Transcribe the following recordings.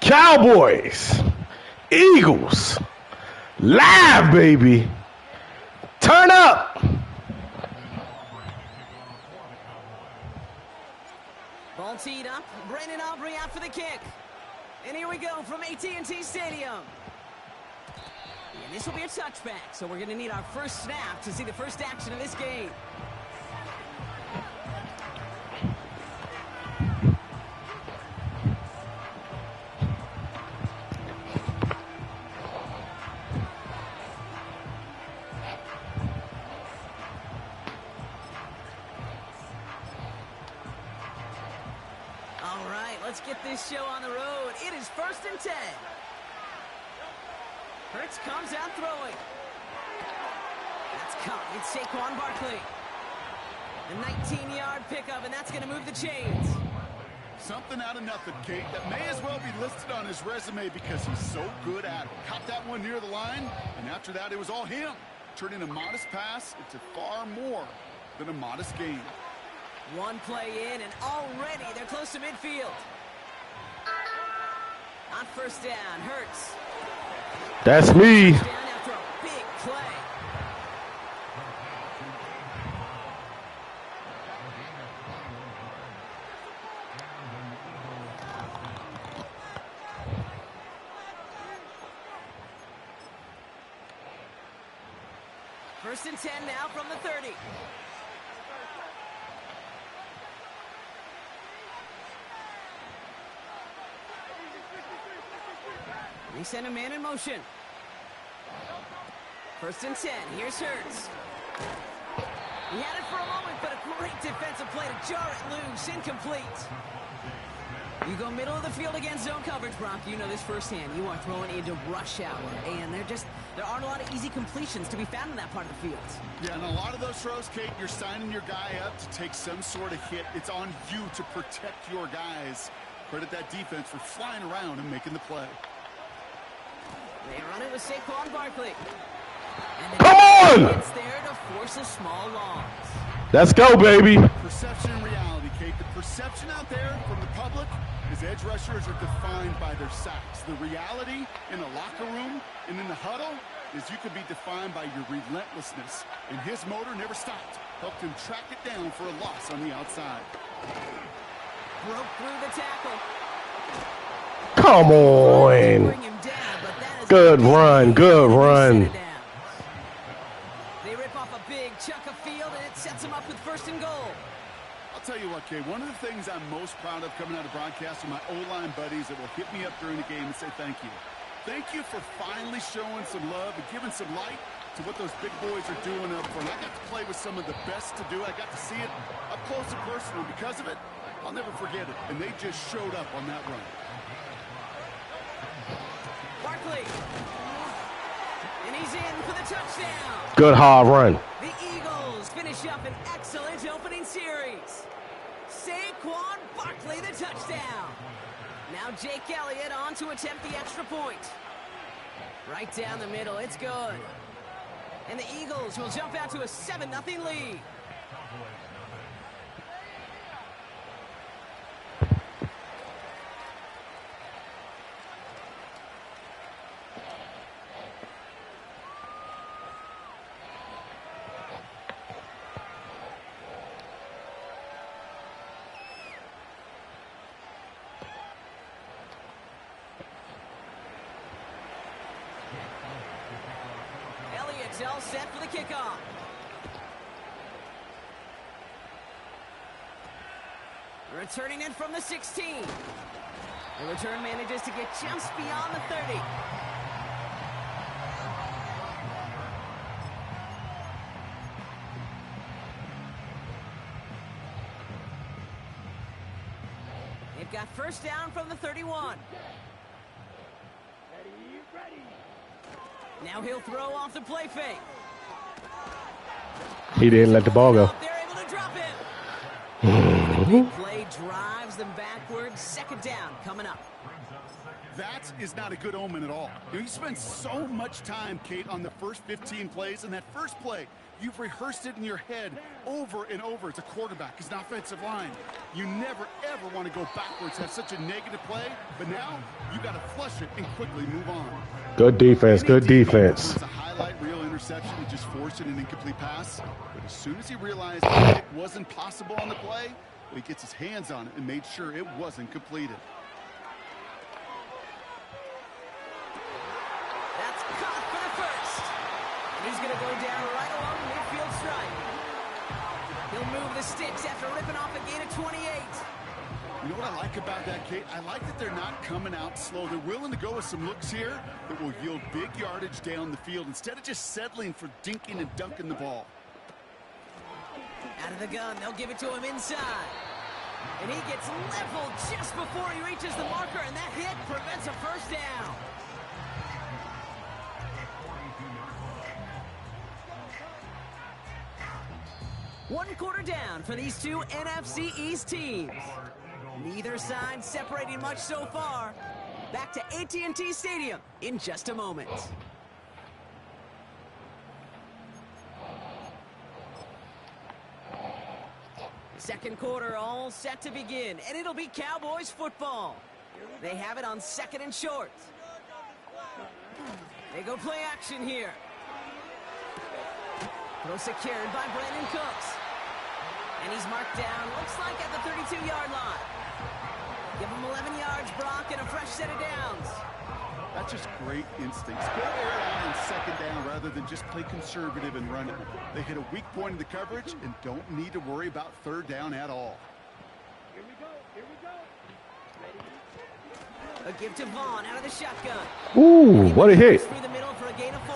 Cowboys, Eagles, live, baby. Turn up. Ball teed up. Brandon Aubrey out for the kick. And here we go from AT&T Stadium. And this will be a touchback, so we're going to need our first snap to see the first action of this game. All right, let's get this show on the road. It is 1st and 10. Hurts comes out throwing. That's caught. It's Saquon Barkley. A 19-yard pickup, and that's going to move the chains. Something out of nothing, Kate. That may as well be listed on his resume because he's so good at it. Caught that one near the line, and after that, it was all him. Turning a modest pass into far more than a modest gain. One play in, and already they're close to midfield. On first down, Hurts. That's me. Down after a big play. First and 10 now from the 30. They send a man in motion. First and 10. Here's Hurts. He had it for a moment, but a great defensive play to jar it loose. Incomplete. You go middle of the field against zone coverage, Brock. You know this firsthand. You are throwing into rush hour, and there aren't a lot of easy completions to be found in that part of the field. Yeah, and a lot of those throws, Kate, you're signing your guy up to take some sort of hit. It's on you to protect your guys. Credit that defense for flying around and making the play. They run it with Saquon Barkley. And Come on! It's there to force a small loss. Let's go, baby. Perception and reality, Kate. The perception out there from the public is edge rushers are defined by their sacks. The reality in a locker room and in the huddle is you could be defined by your relentlessness. And his motor never stopped. Helped him track it down for a loss on the outside. Broke through the tackle. Come on. Good run, good run. They rip off a big chunk of field, and it sets them up with 1st and goal. I'll tell you what, Kay, one of the things I'm most proud of coming out of broadcast are my O-line buddies that will hit me up during the game and say thank you. Thank you for finally showing some love and giving some light to what those big boys are doing up front. I got to play with some of the best to do. I got to see it up close and personal. Because of it, I'll never forget it. And they just showed up on that run. Barkley. And he's in for the touchdown. Good hard run. The Eagles finish up an excellent opening series. Saquon Barkley, the touchdown. Now Jake Elliott on to attempt the extra point. Right down the middle, it's good. And the Eagles will jump out to a 7-0 lead. All set for the kickoff. Returning in from the 16. The return manages to get just beyond the 30. They've got first down from the 31. Now he'll throw off the play fake. He didn't let the ball go. They're able to drop him. The big play drives them backwards. 2nd down coming up. That is not a good omen at all. You spend so much time, Kate, on the first 15 plays, and that first play, you've rehearsed it in your head over and over as a quarterback, as an offensive line. You never, ever want to go backwards, have such a negative play, but now you got to flush it and quickly move on. Good defense, good defense. It's a highlight reel interception and just forcing an incomplete pass. But as soon as he realized that it wasn't possible on the play, he gets his hands on it and made sure it wasn't completed. That's caught for the first. And he's going to go down right along the midfield stripe. He'll move the sticks after ripping off a gain of 28. You know what I like about that, Kate? I like that they're not coming out slow. They're willing to go with some looks here that will yield big yardage down the field instead of just settling for dinking and dunking the ball. Out of the gun, they'll give it to him inside. And he gets leveled just before he reaches the marker, and that hit prevents a first down. One quarter down for these two NFC East teams. Neither side separating much so far. Back to AT&T Stadium in just a moment. Second quarter all set to begin, and it'll be Cowboys football. They have it on 2nd and short. They go play action here. Throw secured by Brandon Cooks. And he's marked down, looks like at the 32-yard line. Give him 11 yards, Brock, and a fresh set of downs. That's just great instincts. Go air out on 2nd down rather than just play conservative and run it. They hit a weak point in the coverage and don't need to worry about 3rd down at all. Here we go. A give to Vaughn out of the shotgun. Ooh, what a hit. Through the middle for a gain of 4.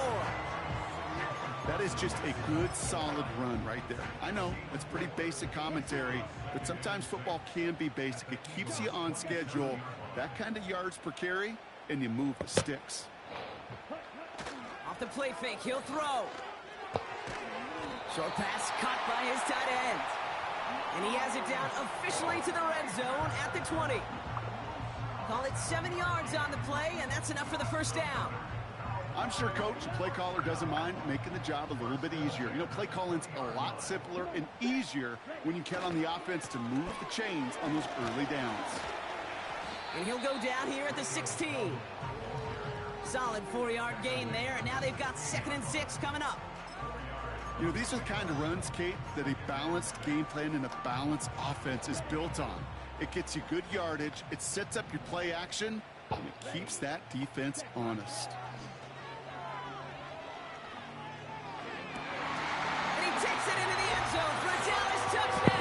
That is just a good, solid run right there. I know, it's pretty basic commentary, but sometimes football can be basic. It keeps you on schedule. That kind of yards per carry, and you move the sticks. Off the play fake, he'll throw. Short pass caught by his tight end. And he has it down officially to the red zone at the 20. Call it 7 yards on the play, and that's enough for the first down. I'm sure, Coach, the play caller doesn't mind making the job a little bit easier. You know, play calling's a lot simpler and easier when you count on the offense to move the chains on those early downs. And he'll go down here at the 16. Solid 4-yard gain there, and now they've got 2nd and 6 coming up. You know, these are the kind of runs, Kate, that a balanced game plan and a balanced offense is built on. It gets you good yardage, it sets up your play action, and it keeps that defense honest. Takes it into the end zone for a Dallas touchdown.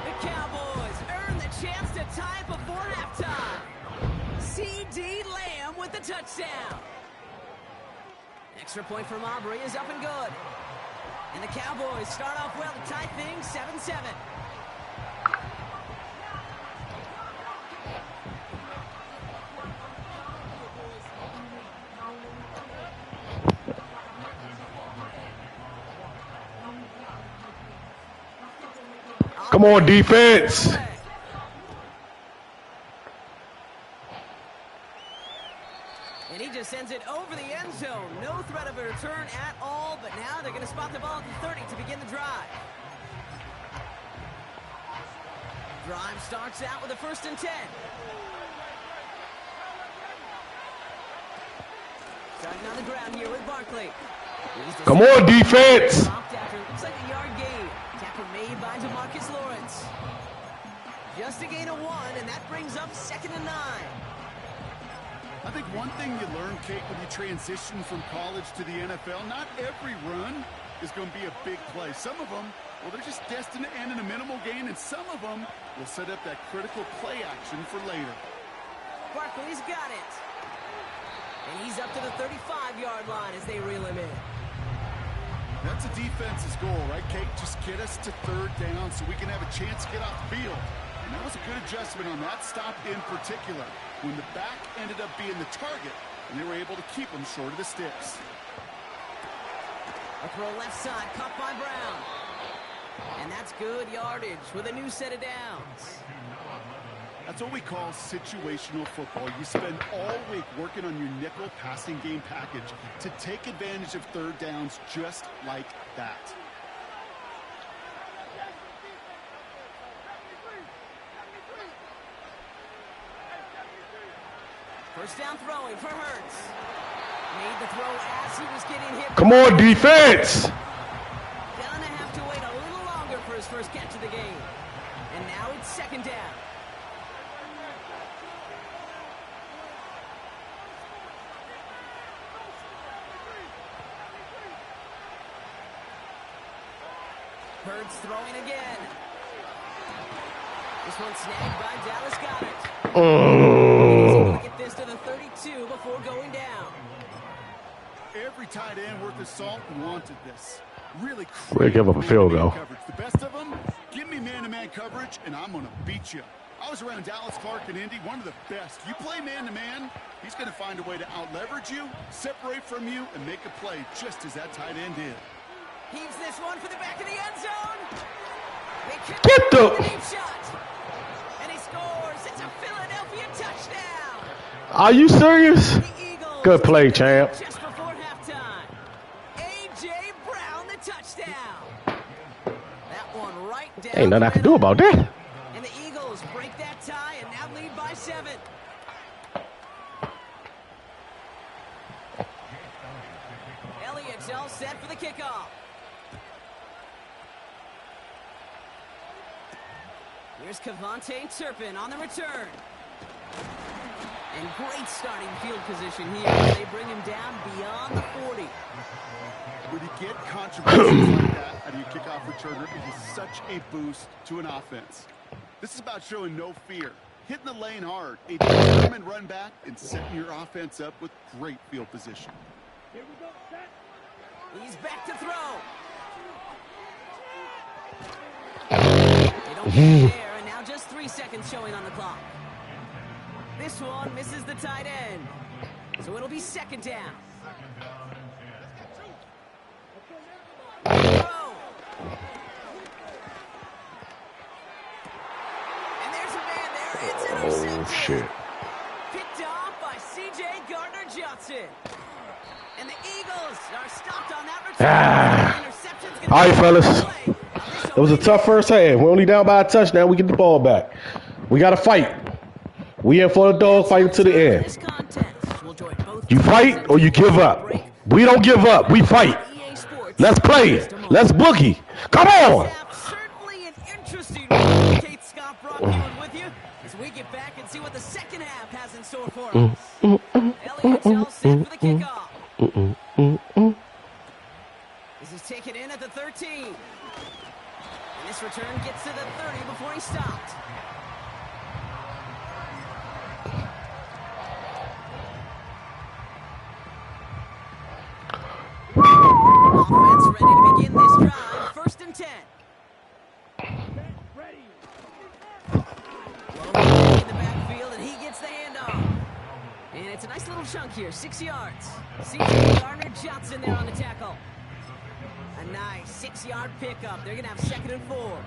The Cowboys earn the chance to tie it before halftime. C.D. Lamb with the touchdown. Extra point from Aubrey is up and good. And the Cowboys start off well to tie things 7-7. Come on, defense. And he just sends it over the end zone. No threat of a return at all, but now they're going to spot the ball at the 30 to begin the drive. Drive starts out with a 1st and 10. Starting on the ground here with Barkley. Come on, defense. Looks like a yard gain. Tackle made by DeMarcus Lawrence. Just a gain of 1, and that brings up 2nd and 9. I think one thing you learn, Kate, when you transition from college to the NFL, not every run is going to be a big play. Some of them, well, they're just destined to end in a minimal gain, and some of them will set up that critical play action for later. Barkley's got it. And he's up to the 35-yard line as they reel him in. That's a defense's goal, right, Kate? Just get us to 3rd down so we can have a chance to get off the field. And that was a good adjustment on that stop in particular, when the back ended up being the target, and they were able to keep him short of the sticks. A throw left side, caught by Brown. And that's good yardage with a new set of downs. That's what we call situational football. You spend all week working on your nickel passing game package to take advantage of third downs just like that. First down throwing for Hurts. Made the throw as he was getting hit. Come on, defense. Gonna have to wait a little longer for his first catch of the game. And now it's second down. Hurts throwing again. This one snagged by Dallas Goedert. He's able to get this to the 32 before going down. Every tight end worth his salt wanted this. Really We'll give up a field goal. coverage. The best of them, give me man-to-man coverage, and I'm going to beat you. I was around Dallas Clark and Indy, one of the best. You play man-to-man, he's going to find a way to out-leverage you, separate from you, and make a play just as that tight end did. Heaves this one for the back of the end zone. Get the... Deep shot. And he scores. It's a Philadelphia touchdown. Are you serious? The Eagles Good play, champ. just before halftime. A.J. Brown, the touchdown. That one right down. Ain't nothing I can do the about that. middle. And the Eagles break that tie and now lead by 7. Elliott's all set for the kickoff. Here's Kevontae Turpin on the return. And great starting field position here. They bring him down beyond the 40. When you get contributions like that out of your kickoff returner, it is such a boost to an offense. This is about showing no fear, hitting the lane hard, a determined run back, and setting your offense up with great field position. He's back to throw. They don't get there, and now just 3 seconds showing on the clock. This one misses the tight end, so it'll be second down. Throw. And there's a man there. It's intercepted. Oh, shit. Picked off by C.J. Gardner-Johnson. And the Eagles are stopped on that return. Interception's gonna All right, be fellas. play. It was a tough first half. We're only down by a touchdown. We get the ball back. We got to fight. We in for the dog fight to the end. This contest will join both You fight or you give up. We don't give up. We fight. EA Sports. Let's play. Let's boogie. Come on. Certainly an interesting one. Kate Scott Brock with you as we get back and see what the second half has in store for us. Elliott's all set for the kickoff. This is taken in at the 13. And this return gets to the 30 before he stopped. Offense ready to begin this drive. First and 10. Logan in the backfield, and he gets the handoff. And it's a nice little chunk here, 6 yards. C.J. Gardner-Johnson there on the tackle. A nice 6-yard pickup. They're going to have 2nd and 4.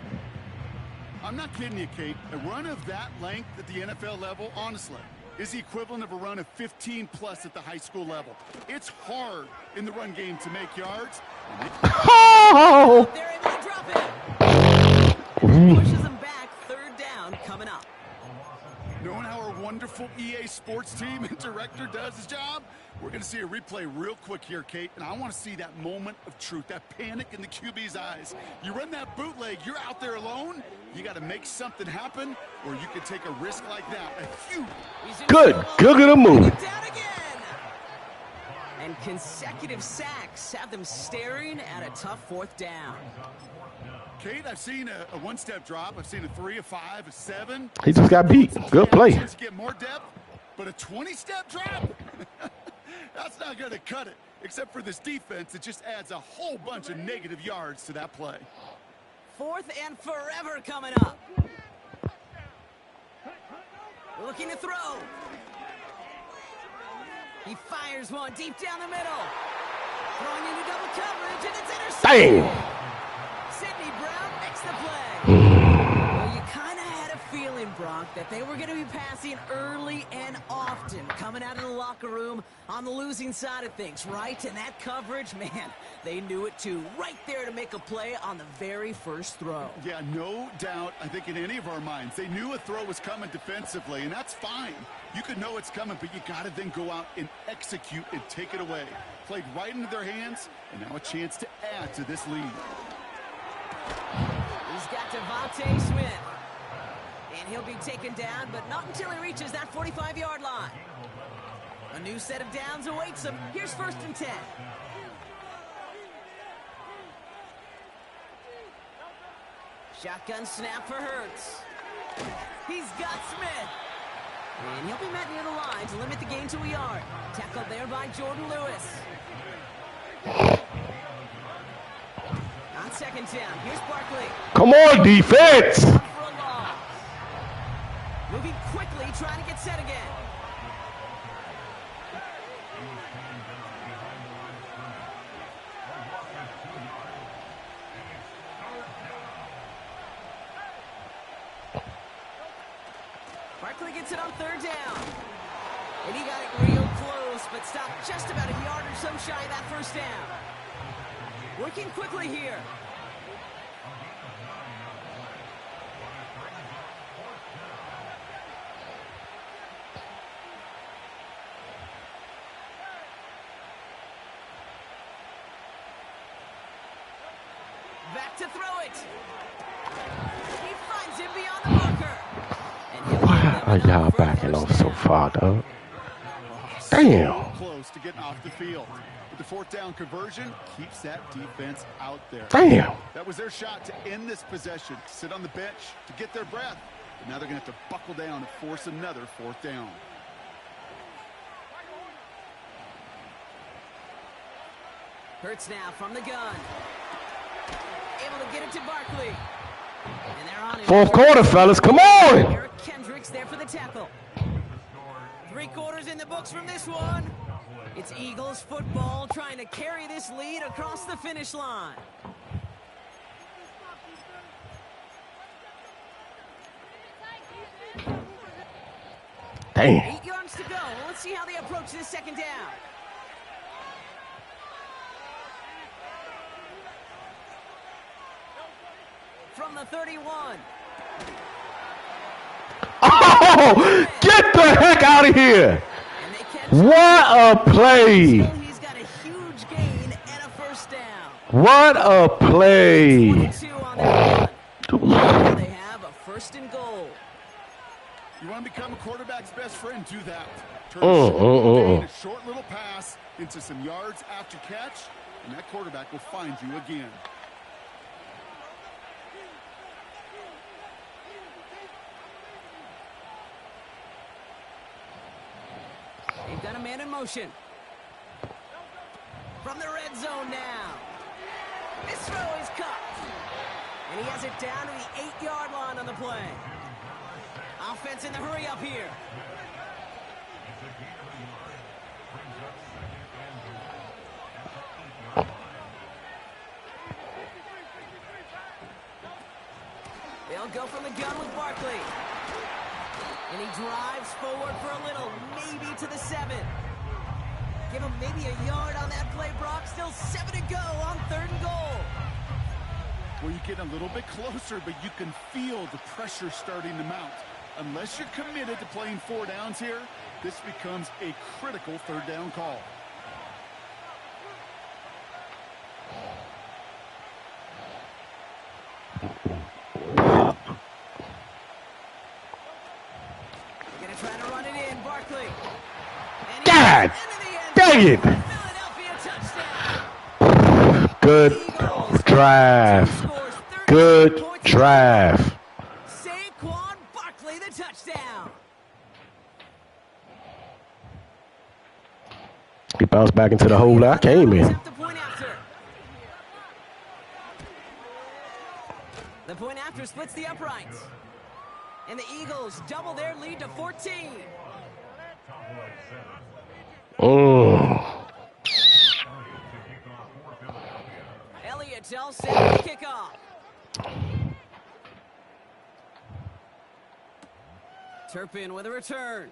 I'm not kidding you, Kate. A run of that length at the NFL level, honestly, is the equivalent of a run of 15-plus at the high school level. It's hard in the run game to make yards. Oh. They're able to drop it. And that pushes them back. 3rd down coming up. Knowing how our wonderful EA Sports team and director does his job, we're going to see a replay real quick here, Kate, and I want to see that moment of truth, that panic in the QB's eyes. You run that bootleg, you're out there alone, you got to make something happen, or you can take a risk like that. A huge... Good. Good at the move. Down again. And consecutive sacks have them staring at a tough 4th down. Kate, I've seen a one-step drop. I've seen a 3, a 5, a 7. He just got beat. Good play. To get more depth, but a 20-step drop? That's not going to cut it, except for this defense that just adds a whole bunch of negative yards to that play. 4th and forever coming up. Looking to throw. He fires one deep down the middle. Throwing into double coverage, and it's intercepted. Dang. Sidney Brown makes the play. Well, you kind of had a feeling, Brock. Gronk, that they were going to be passing early and often, coming out of the locker room on the losing side of things, right? And that coverage, man, they knew it too. Right there to make a play on the very first throw. Yeah, no doubt, I think in any of our minds, they knew a throw was coming defensively, and that's fine. You could know it's coming, but you got to then go out and execute and take it away. Played right into their hands, and now a chance to add to this lead. He's got Devontae Smith. And he'll be taken down, but not until he reaches that 45-yard line. A new set of downs awaits him. Here's 1st and 10. Shotgun snap for Hurts. He's got Smith. And he'll be met near the line to limit the gain to a yard. Tackled there by Jordan Lewis. On 2nd down, here's Barkley. Come on, defense! Moving quickly, trying to get set again. Barkley gets it on 3rd down. And he got it real close, but stopped just about a yard or so shy of that 1st down. Working quickly here. Back to throw it. He finds him beyond the marker. Why are y'all backing off so far, dog? Damn. So close to getting off the field. But the 4th down conversion keeps that defense out there. Damn. That was their shot to end this possession. Sit on the bench to get their breath. But now they're going to have to buckle down and force another 4th down. Hurts now from the gun. Able to get it to Barkley. And they're on it. 4th quarter, fellas. Come on! Eric Kendricks there for the tackle. 3 quarters in the books from this one. It's Eagles football trying to carry this lead across the finish line. Damn. 8 yards to go. Let's see how they approach this 2nd down. From the 31. Oh! Get the heck out of here! What a play! He's got a huge gain and a 1st down. What a play! 22 on that one. They have a 1st and goal. You want to become a quarterback's best friend? Do that. Turn a short little pass into some yards after catch, and that quarterback will find you again. They've got a man in motion. From the red zone now. This throw is caught. And he has it down to the 8-yard line on the play. Offense in the hurry up here. They'll go from the gun with Barkley. And he drives forward for a little, maybe to the 7. Give him maybe a yard on that play, Brock. Still 7 to go on 3rd and goal. Well, you get a little bit closer, but you can feel the pressure starting to mount. Unless you're committed to playing 4 downs here, this becomes a critical 3rd down call. Trying to run it in, Barkley. God dang it! Good drive. Good drive. Saquon Barkley, the touchdown. He bounced back into the hole that I came in. The point after splits the uprights. And the Eagles double their lead to 14. Elliott's all set for the kickoff. Turpin with a return.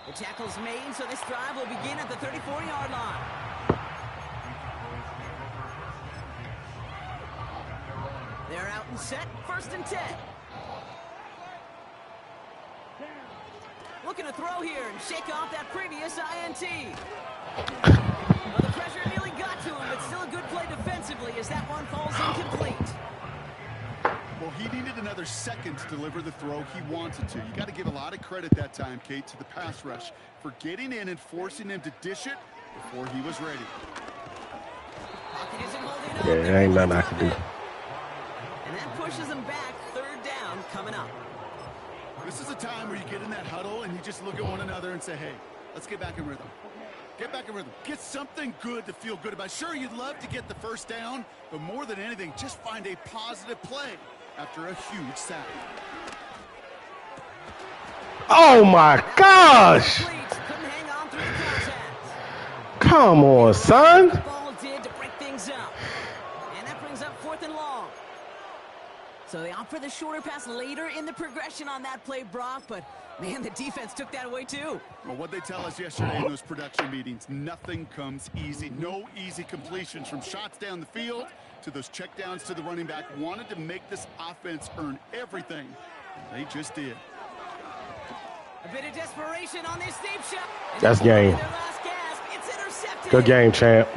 The tackle's made, so this drive will begin at the 34-yard line. They're out and set, 1st and 10. Looking to throw here and shake off that previous INT. Well, the pressure nearly got to him, but still a good play defensively as that one falls incomplete. Well, he needed another second to deliver the throw he wanted to. You got to give a lot of credit that time, Kate, to the pass rush for getting in and forcing him to dish it before he was ready. Pocket isn't holding up. Yeah, there ain't nothing I can do. And that pushes him back. 3rd down coming up. This is a time where you get in that huddle and you just look at one another and say, hey, let's get back in rhythm. Get back in rhythm. Get something good to feel good about. Sure, you'd love to get the 1st down, but more than anything, just find a positive play after a huge sack. Oh my gosh! Couldn't hang on through the contact. Come on, son. The ball did to break things up. And that brings up 4th and long. So they opt for the shorter pass later in the progression on that play, Brock, but man, the defense took that away too. Well, what they tell us yesterday in those production meetings, nothing comes easy. No easy completions from shots down the field to those checkdowns to the running back. Wanted to make this offense earn everything. They just did. A bit of desperation on this deep shot. That's game. Their last gasp. It's intercepted. Good game, champ.